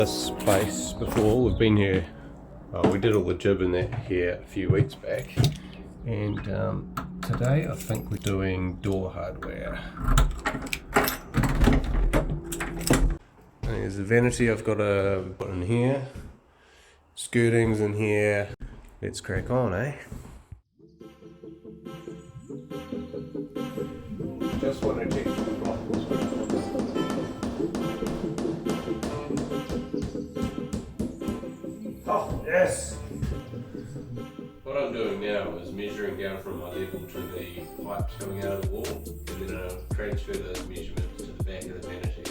This place before, we've been here, we did all the jib and that here a few weeks back, and today I think we're doing door hardware. And there's the vanity I've got to put in here, skirtings in here. Let's crack on, eh? Just want to check the blocks. Oh, yes! What I'm doing now is measuring down from my level to the pipes coming out of the wall, and then I'll transfer those measurements to the back of the vanity.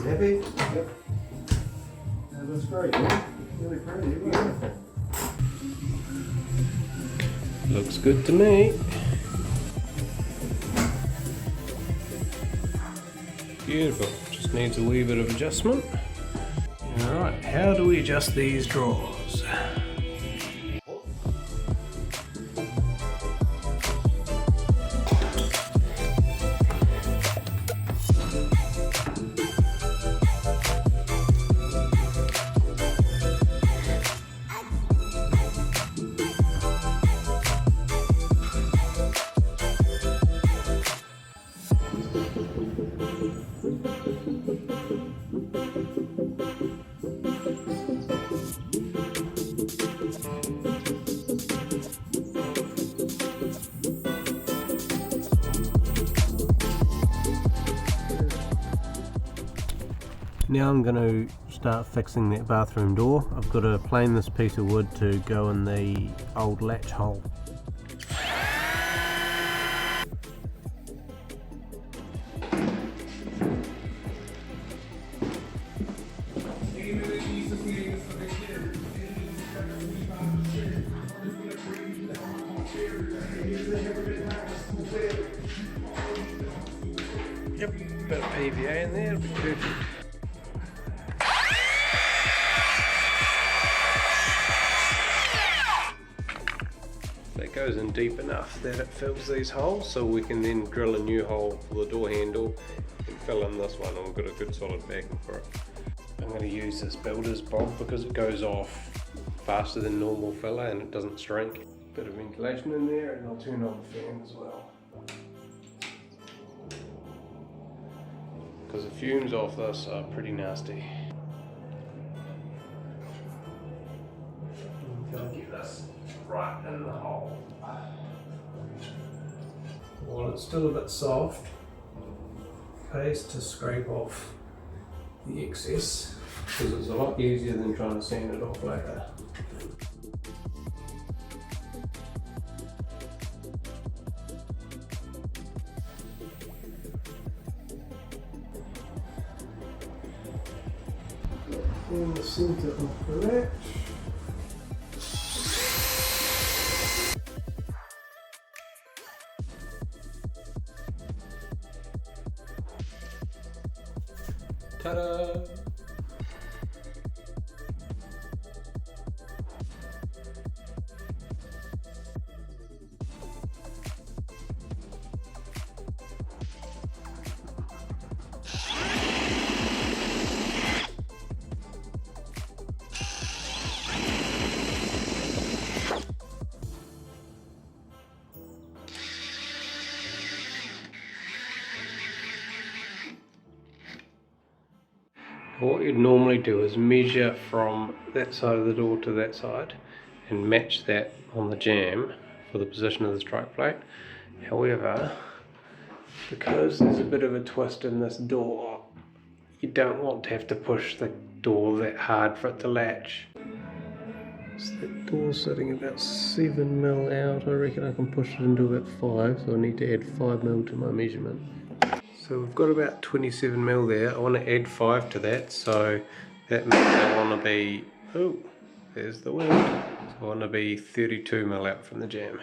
Happy? Yep. That looks great, man. Really pretty, beautiful. Looks good to me. Beautiful. Just needs a wee bit of adjustment. Alright, how do we adjust these drawers? Now I'm going to start fixing that bathroom door. I've got to plane this piece of wood to go in the old latch hole. Yep, bit of PVA in there, it'll be perfect. That goes in deep enough that it fills these holes, so we can then drill a new hole for the door handle and fill in this one, and we've got a good solid backing for it. I'm going to use this builder's bolt because it goes off faster than normal filler and it doesn't shrink. Bit of ventilation in there, and I'll turn on the fan as well, because the fumes off this are pretty nasty. I'm going to get this right in the hole. While it's still a bit soft, pays to scrape off the excess, because it's a lot easier than trying to sand it off later. In the centre of the latch. Ta-da! What you'd normally do is measure from that side of the door to that side and match that on the jamb for the position of the strike plate. However, because there's a bit of a twist in this door, you don't want to have to push the door that hard for it to latch. So that door's sitting about 7mm out. I reckon I can push it into about 5, so I need to add 5mm to my measurement. So we've got about 27mm there. I want to add 5 to that, so that means I want to be, oh, there's the wind. So I want to be 32mm out from the jamb.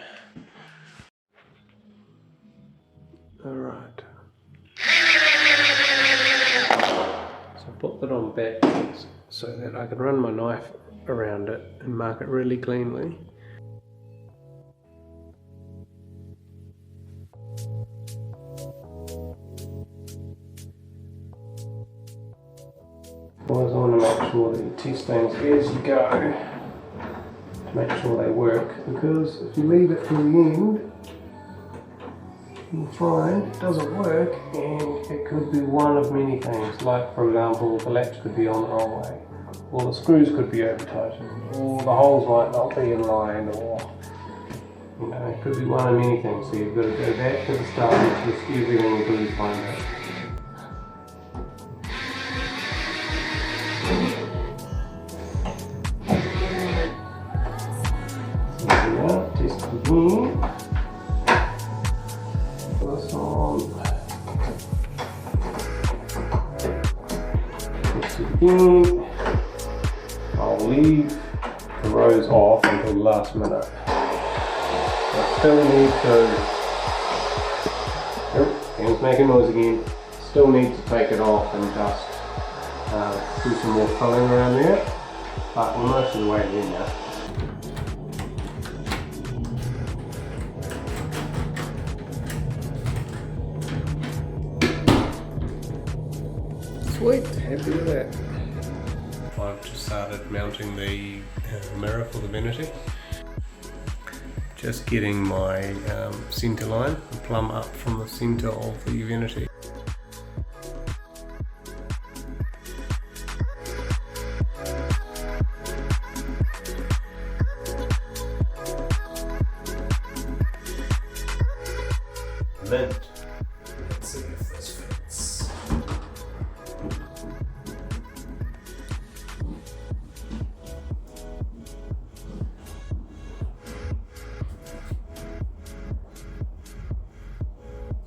Alright. So I put that on backwards so that I can run my knife around it and mark it really cleanly. Always want to make sure that you test things as you go to make sure they work, because if you leave it till the end, you'll find it doesn't work, and it could be one of many things. Like, for example, the latch could be on the wrong way, or the screws could be over tightened, or the holes might not be in line, or it could be one of many things. So you've got to go back to the start and test everything until you find it. Test again. This on. Test again. I'll leave the rows off until the last minute. I still need to. Oh, and it's making noise again. Still need to take it off and just do some more filling around there. But we're most of the way there now. Sweet, happy with that. I've just started mounting the mirror for the Vanity. Just getting my centre line, the plumb up from the centre of the Vanity. Vent. Let's see if this fits.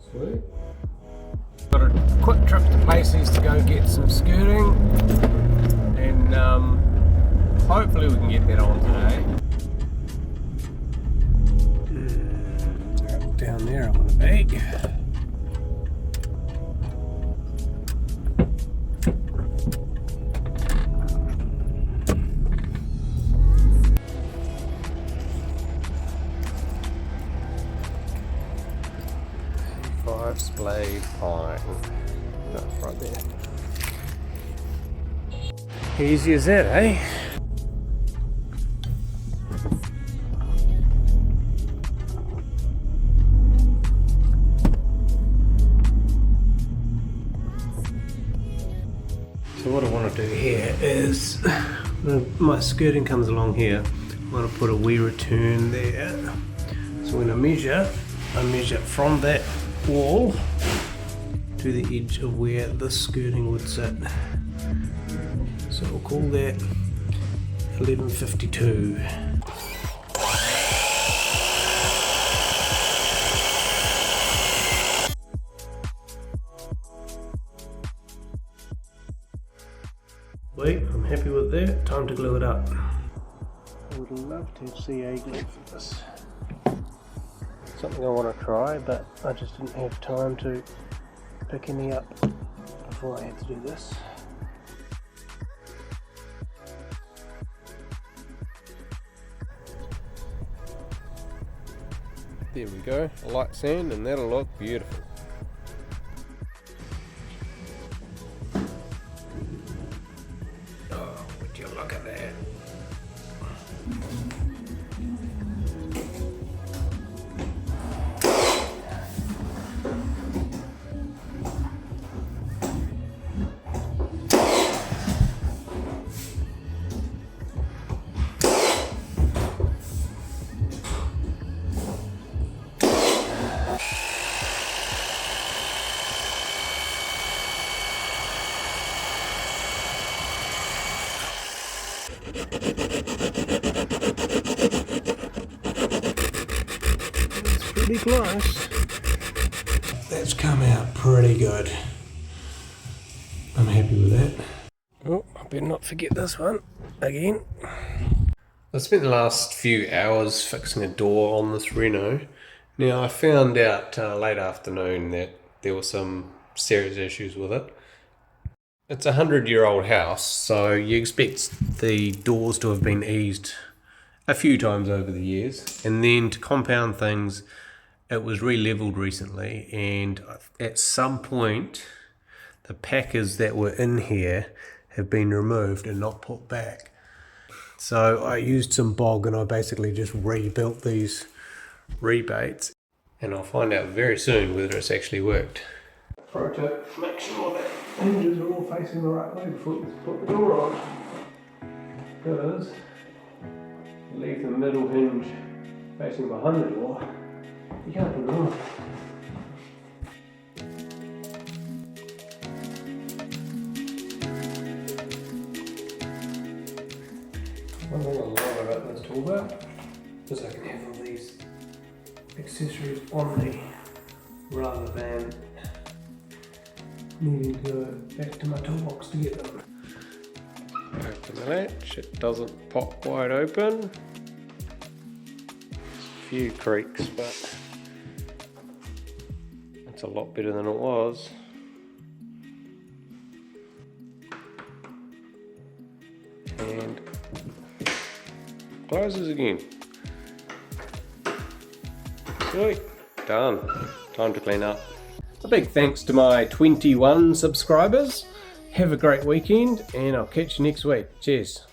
Sweet. Got a quick trip to Places to go get some skirting, and hopefully we can get that on today. Down there I want to be. Five splayed pine. No, right there. Easy as that, eh? So what I want to do here is, my skirting comes along here, I want to put a wee return there. So when I measure from that wall to the edge of where the skirting would sit. So we'll call that 1152. Wait, I'm happy with that. Time to glue it up. I would love to have CA glue for this. Something I want to try, but I just didn't have time to pick any up before I had to do this. There we go, a light sand, and that'll look beautiful. Oh, would you look at that? It's pretty close. That's come out pretty good. I'm happy with that. Oh, I better not forget this one again. I spent the last few hours fixing a door on this reno. Now I found out late afternoon that there were some serious issues with it. It's a 100-year-old house, so you expect the doors to have been eased a few times over the years. And then to compound things, it was re-leveled recently, and at some point the packers that were in here have been removed and not put back. So I used some bog and I basically just rebuilt these rebates, and I'll find out very soon whether it's actually worked. Pro tip, make sure that hinges are all facing the right way before you put the door on, because you leave the middle hinge facing behind the door, you can't put it on. One thing I love about this toolbar is I can have all these accessories on me rather than needing to go back to my toolbox to get them. Open the latch, it doesn't pop wide open. A few creaks, but it's a lot better than it was. And closes again. Sweet, done. Time to clean up. A big thanks to my 21 subscribers. Have a great weekend, and I'll catch you next week. Cheers.